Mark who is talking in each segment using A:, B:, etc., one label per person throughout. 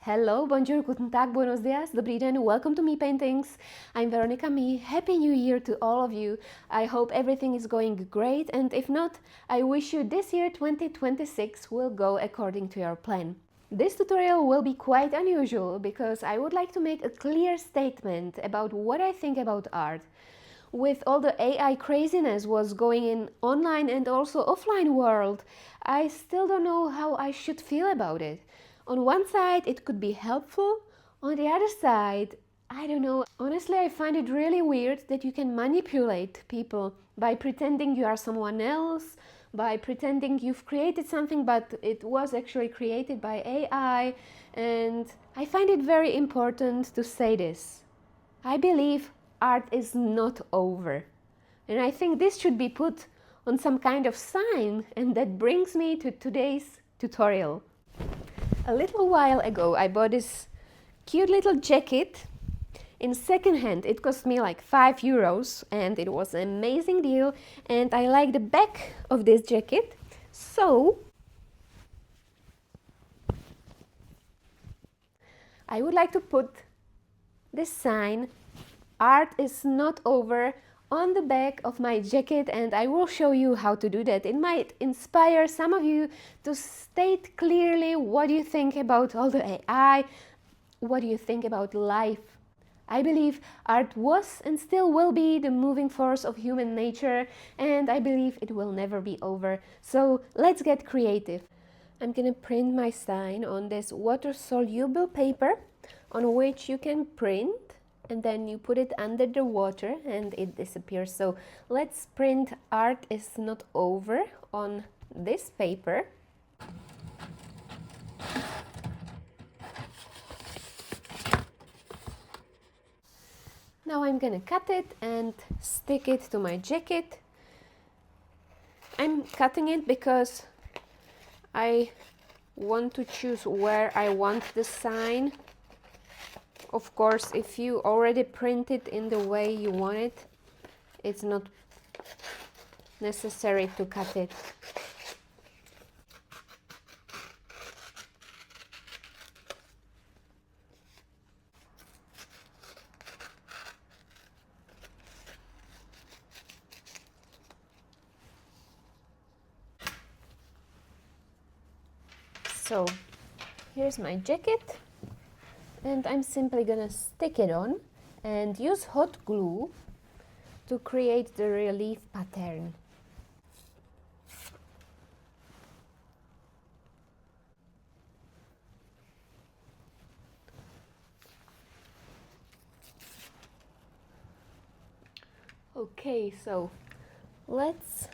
A: Hello, bonjour, guten tag, buenos dias, dobrý den, welcome to Mii Paintings. I'm Veronika Mii. Happy New Year to all of you. I hope everything is going great, and if not, I wish you this year 2026 will go according to your plan. This tutorial will be quite unusual because I would like to make a clear statement about what I think about art. With all the AI craziness was going in online and also offline world, I still don't know how I should feel about it. On one side, it could be helpful. On the other side, I don't know. Honestly, I find it really weird that you can manipulate people by pretending you are someone else, by pretending you've created something but it was actually created by AI. And I find it very important to say this. I believe art is not over. And I think this should be put on some kind of sign, and that brings me to today's tutorial. A little while ago, I bought this cute little jacket in secondhand. It cost me like €5 and it was an amazing deal, and I like the back of this jacket. So I would like to put this sign, art is not over, on the back of my jacket, and I will show you how to do that. It might inspire some of you to state clearly what you think about all the AI, what do you think about life. I believe art was and still will be the moving force of human nature, and I believe it will never be over. So let's get creative. I'm gonna print my sign on this water-soluble paper on which you can print, and then you put it under the water and it disappears. So let's print art is not over on this paper. Now I'm gonna cut it and stick it to my jacket. I'm cutting it because I want to choose where I want the sign. Of course, if you already print it in the way you want it, it's not necessary to cut it. So here's my jacket, and I'm simply gonna stick it on and use hot glue to create the relief pattern. Okay, so let's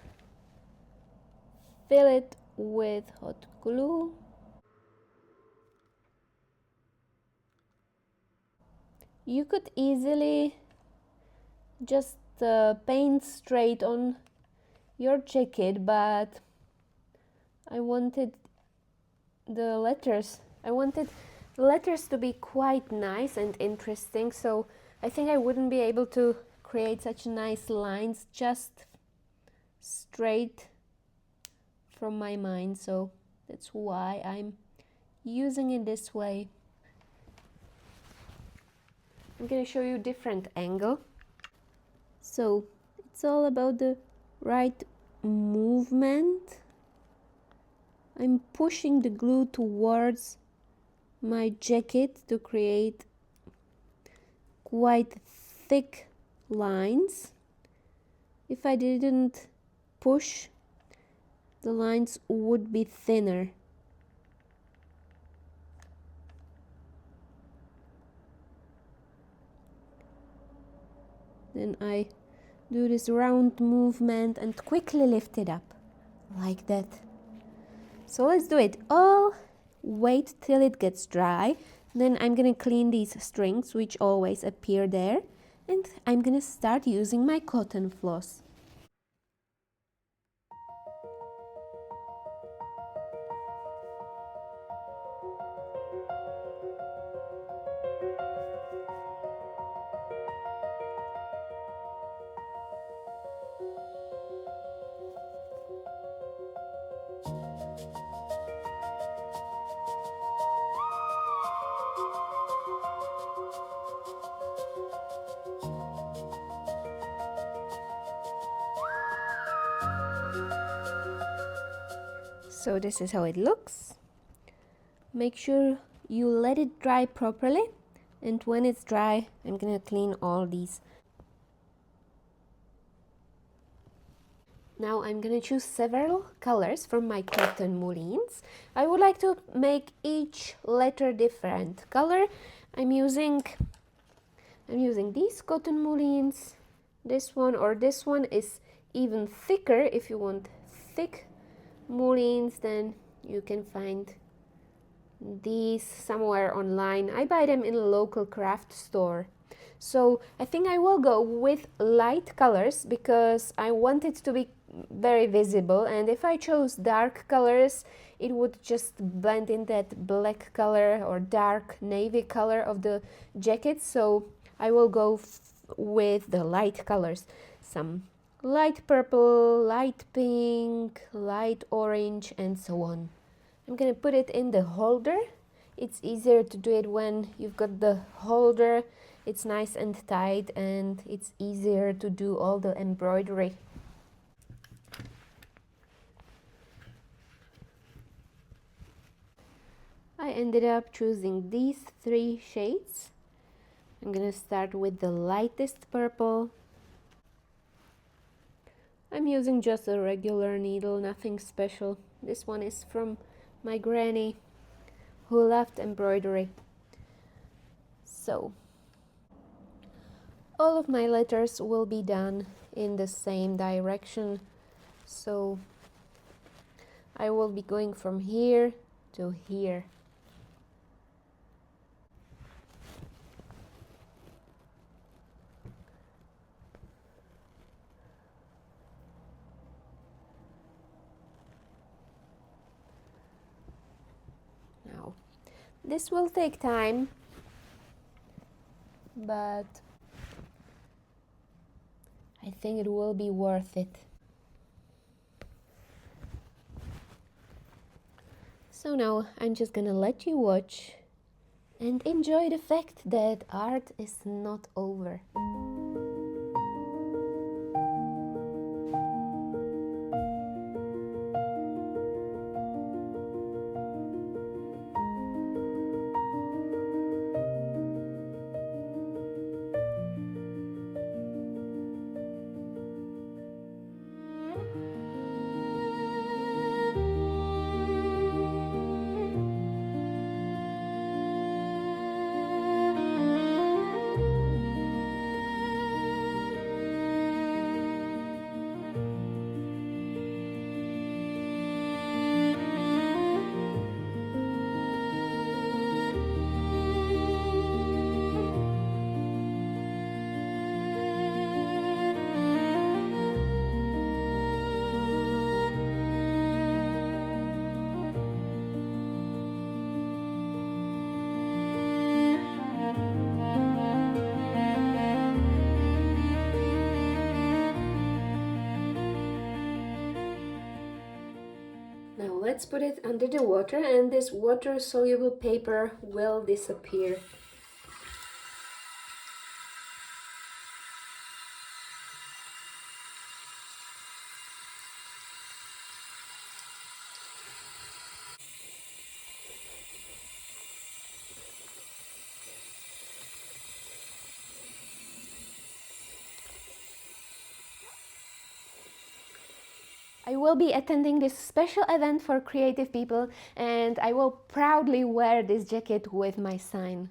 A: fill it with hot glue. You could easily just paint straight on your jacket, but I wanted the letters to be quite nice and interesting, so I think I wouldn't be able to create such nice lines just straight from my mind, so that's why I'm using it this way. I'm going to show you a different angle. So it's all about the right movement. I'm pushing the glue towards my jacket to create quite thick lines. If I didn't push, the lines would be thinner. Then I do this round movement and quickly lift it up, like that. So let's do it all. Wait till it gets dry. Then I'm gonna clean these strings, which always appear there, and I'm gonna start using my cotton floss. So this is how it looks. Make sure you let it dry properly, and when it's dry, I'm gonna clean all these. Now I'm gonna choose several colors from my cotton moulines. I would like to make each letter different color. I'm using these cotton moulines. This one or this one is even thicker. If you want thick moulines, then you can find these somewhere online. I buy them in a local craft store. So I think I will go with light colors because I want it to be very visible, and if I chose dark colors it would just blend in that black color or dark navy color of the jacket. So I will go with the light colors, some light purple, light pink, light orange, and so on. I'm gonna put it in the holder. It's easier to do it when you've got the holder. It's nice and tight, and it's easier to do all the embroidery. I ended up choosing these 3 shades. I'm gonna start with the lightest purple. I'm using just a regular needle, nothing special. This one is from my granny who loved embroidery. So all of my letters will be done in the same direction. So I will be going from here to here. Now, this will take time, but I think it will be worth it. So now I'm just gonna let you watch and enjoy the fact that art is not over. Now let's put it under the water, and this water-soluble paper will disappear. I will be attending this special event for creative people, and I will proudly wear this jacket with my sign.